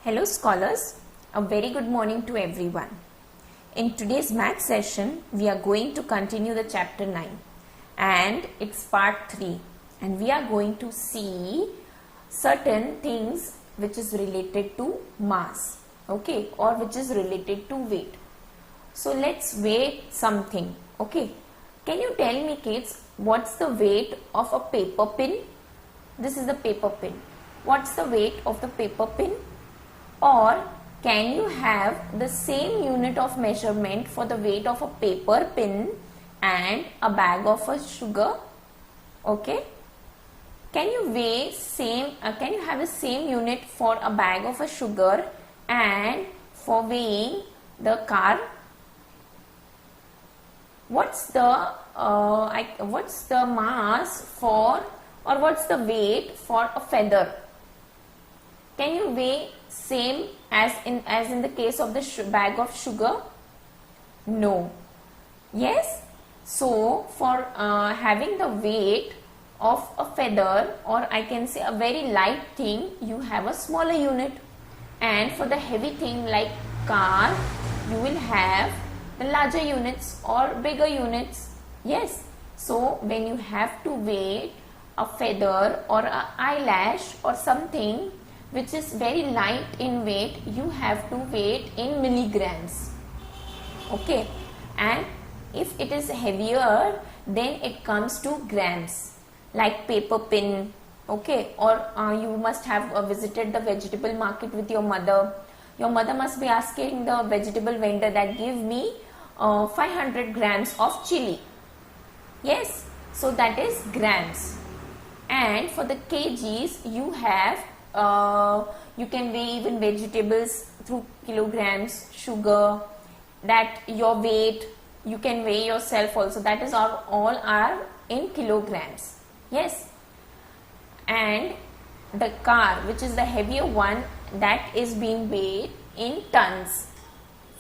Hello scholars, a very good morning to everyone. In today's math session, we are going to continue the chapter 9 and it's part 3 and we are going to see certain things which is related to mass, okay, or which is related to weight. So let's weigh something, okay. Can you tell me kids, what's the weight of a paper pin? This is the paper pin. What's the weight of the paper pin? Or can you have the same unit of measurement for the weight of a paper pin and a bag of a sugar? Okay. Can you weigh same? Can you have the same unit for a bag of a sugar and for weighing the car? What's the mass for, or what's the weight for a feather? Can you weigh same as in the case of the bag of sugar? No. Yes. So for having the weight of a feather, or I can say a very light thing, you have a smaller unit, and for the heavy thing like car, you will have the larger units or bigger units. Yes. So when you have to weigh a feather or an eyelash or something which is very light in weight, you have to weigh it in milligrams, okay, and if it is heavier, then it comes to grams, like paper pin, okay, or you must have visited the vegetable market with your mother. Your mother must be asking the vegetable vendor that give me 500 grams of chili. Yes, so that is grams. And for the kgs, you have you can weigh even vegetables through kilograms, sugar, that your weight, you can weigh yourself also, that is all are in kilograms. Yes. And the car, which is the heavier one, that is being weighed in tons.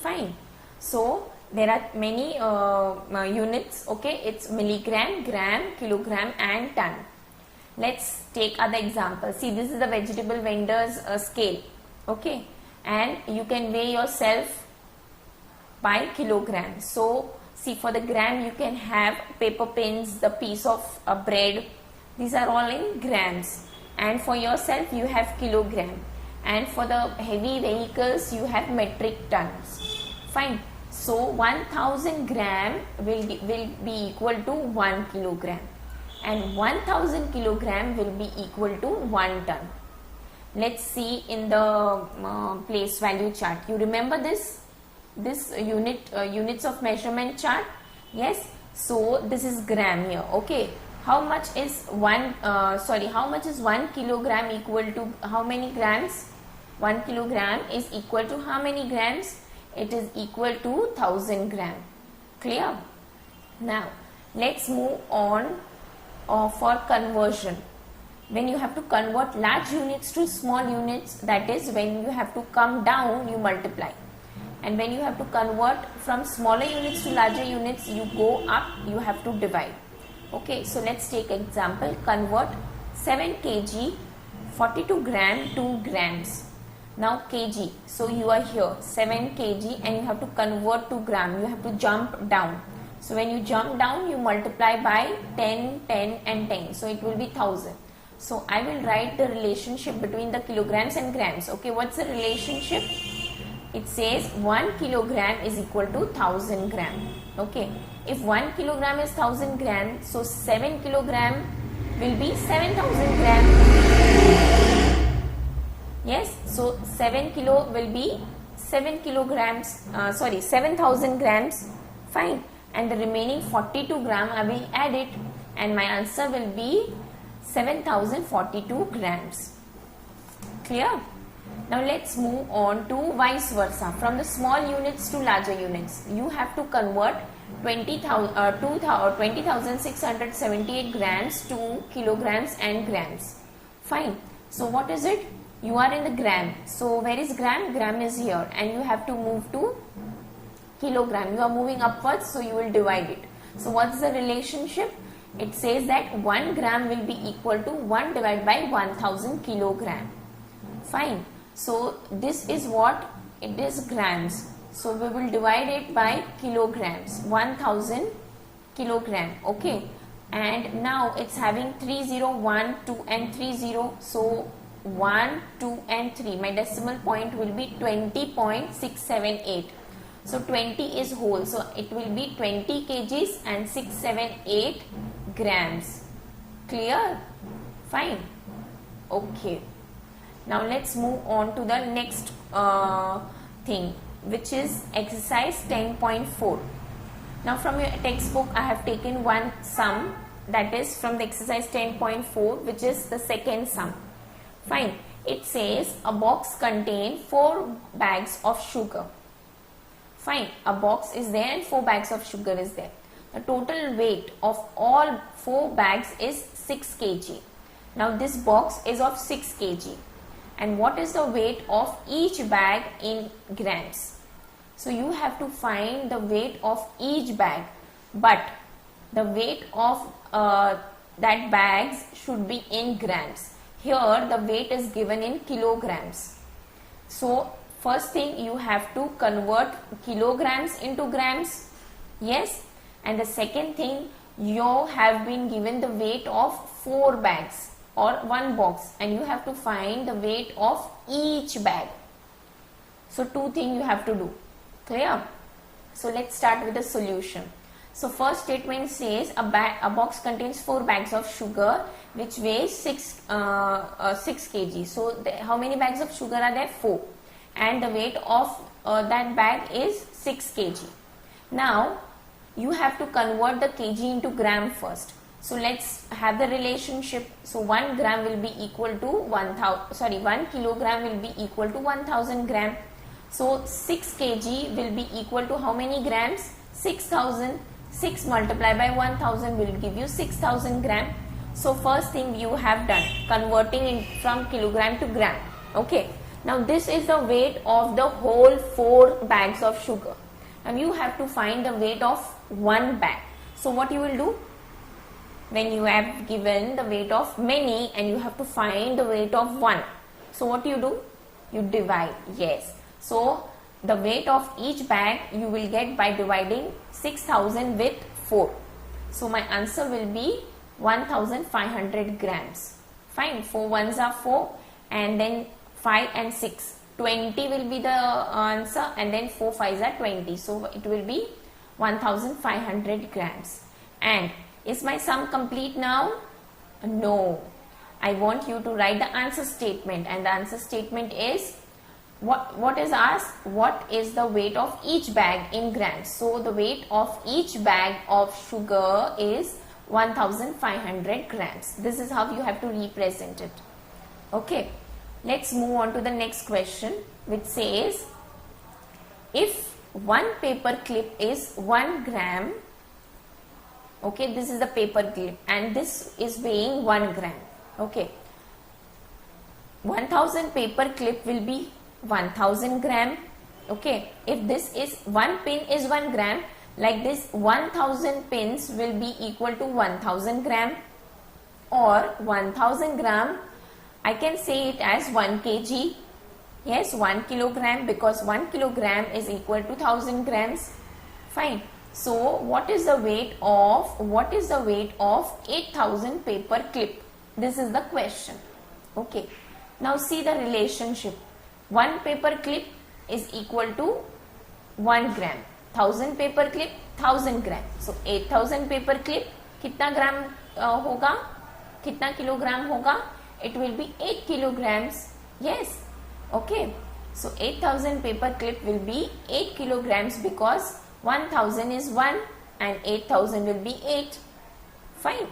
Fine. So there are many units, okay, it's milligram, gram, kilogram and ton. Let's take other examples. See, this is the vegetable vendor's scale, okay, and you can weigh yourself by kilogram. So see, for the gram you can have paper pins, the piece of bread, these are all in grams, and for yourself you have kilogram, and for the heavy vehicles you have metric tons. Fine. So 1000 gram will be equal to 1 kilogram. And 1000 kilogram will be equal to 1 ton. Let's see in the place value chart. You remember this units of measurement chart? Yes. So this is gram here. Okay. How much is 1 kilogram equal to how many grams? 1 kilogram is equal to how many grams? It is equal to 1000 gram. Clear? Now let's move on. For conversion, when you have to convert large units to small units, that is when you have to come down, you multiply, and when you have to convert from smaller units to larger units, you go up, you have to divide. Okay, so let's take example. Convert 7 kg 42 gram to grams. Now kg, so you are here 7 kg and you have to convert to gram, you have to jump down. So when you jump down, you multiply by 10, 10 and 10. So it will be 1000. So I will write the relationship between the kilograms and grams. Okay, what's the relationship? It says 1 kilogram is equal to 1000 gram. Okay, if 1 kilogram is 1000 gram, so 7 kilogram will be 7000 gram. Yes, so 7 kilo will be 7 kilograms, 7000 grams. Fine. And the remaining 42 gram I will add it, and my answer will be 7042 grams. Clear? Now let's move on to vice versa. From the small units to larger units, you have to convert 20,678 grams to kilograms and grams. Fine. So what is it? You are in the gram. So where is gram? Gram is here, and you have to move to kilogram. You are moving upwards, so you will divide it. So what's the relationship? It says that 1 gram will be equal to 1 divided by 1000 kilogram. Fine. So this is what it is, grams. So we will divide it by kilograms, 1000 kilogram. Okay, and now it's having 30, 1, 2 and 30. So 1, 2 and 3, my decimal point will be 20.678. So 20 is whole, so it will be 20 kgs and 678 grams. Clear? Fine. Okay. Now let's move on to the next thing, which is exercise 10.4. Now from your textbook I have taken one sum, that is from the exercise 10.4, which is the second sum. Fine. It says a box contains 4 bags of sugar. Fine. A box is there and 4 bags of sugar is there. The total weight of all 4 bags is 6 kg. Now this box is of 6 kg. And what is the weight of each bag in grams? So you have to find the weight of each bag, but the weight of that bags should be in grams. Here the weight is given in kilograms. So first thing, you have to convert kilograms into grams. Yes. And the second thing, you have been given the weight of 4 bags or 1 box, and you have to find the weight of each bag. So 2 things you have to do. Clear? So let's start with the solution. So first statement says a box contains 4 bags of sugar which weighs 6 kg. So how many bags of sugar are there? 4. And the weight of that bag is 6 kg. Now you have to convert the kg into gram first. So let's have the relationship. So 1 gram will be equal to 1 kilogram will be equal to 1000 gram. So 6 kg will be equal to how many grams? 6000. 6 multiplied by 1000 will give you 6000 gram. So first thing you have done, converting it from kilogram to gram. Okay. Now this is the weight of the whole 4 bags of sugar. Now you have to find the weight of 1 bag. So what you will do? When you have given the weight of many and you have to find the weight of 1. So what you do? You divide. Yes. So the weight of each bag you will get by dividing 6000 with 4. So my answer will be 1500 grams. Fine. 4 ones are 4 and then 5 and 6. 20 will be the answer, and then 4 5s are 20. So it will be 1500 grams. And is my sum complete now? No. I want you to write the answer statement, and the answer statement is what is asked? What is the weight of each bag in grams? So the weight of each bag of sugar is 1500 grams. This is how you have to represent it. Okay. Let's move on to the next question, which says if one paper clip is 1 gram, okay, this is the paper clip and this is weighing 1 gram. Okay, 1000 paper clip will be 1000 gram. Okay, if this is 1 pin is 1 gram, like this 1000 pins will be equal to 1000 gram, or 1000 gram I can say it as 1 kg. Yes, 1 kilogram, because 1 kilogram is equal to 1000 grams. Fine. So what is the weight of 8000 paper clip? This is the question. Okay. Now see the relationship. 1 paper clip is equal to 1 gram. 1000 paper clip 1000 gram. So 8000 paper clip कितना ग्राम होगा, कितना kilogram होगा? It will be 8 kilograms. Yes. Okay. So 8000 paper clip will be 8 kilograms because 1000 is 1 and 8000 will be 8. Fine.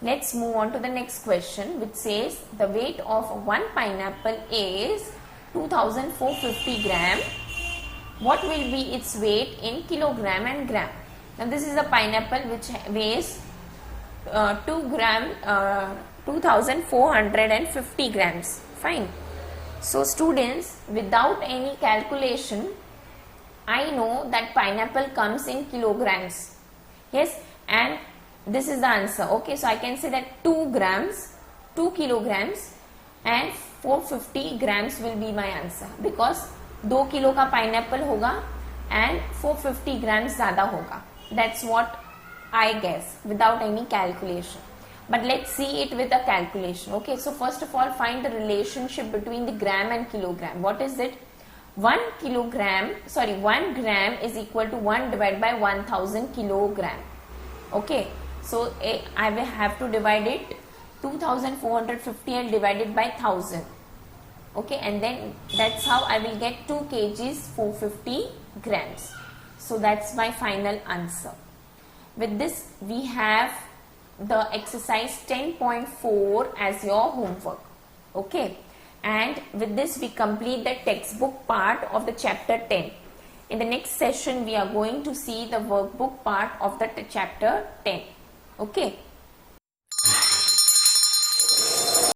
Let's move on to the next question, which says the weight of 1 pineapple is 2450 gram. What will be its weight in kilogram and gram? Now this is a pineapple which weighs 2450 grams. Fine. So students, without any calculation, I know that pineapple comes in kilograms. Yes, and this is the answer. Okay, so I can say that 2 kilograms and 450 grams will be my answer because 2 kilo का pineapple होगा and 450 grams ज्यादा होगा. That's what I guess without any calculation. But let's see it with a calculation. Okay, so first of all, find the relationship between the gram and kilogram. What is it? 1 gram is equal to 1 divided by 1000 kilogram. Okay, so I will have to divide it 2450 and divide it by 1000. Okay, and then that's how I will get 2 kgs 450 grams. So that's my final answer. With this, we have the exercise 10.4 as your homework. Okay, and with this we complete the textbook part of the chapter 10. In the next session we are going to see the workbook part of the chapter 10. Okay.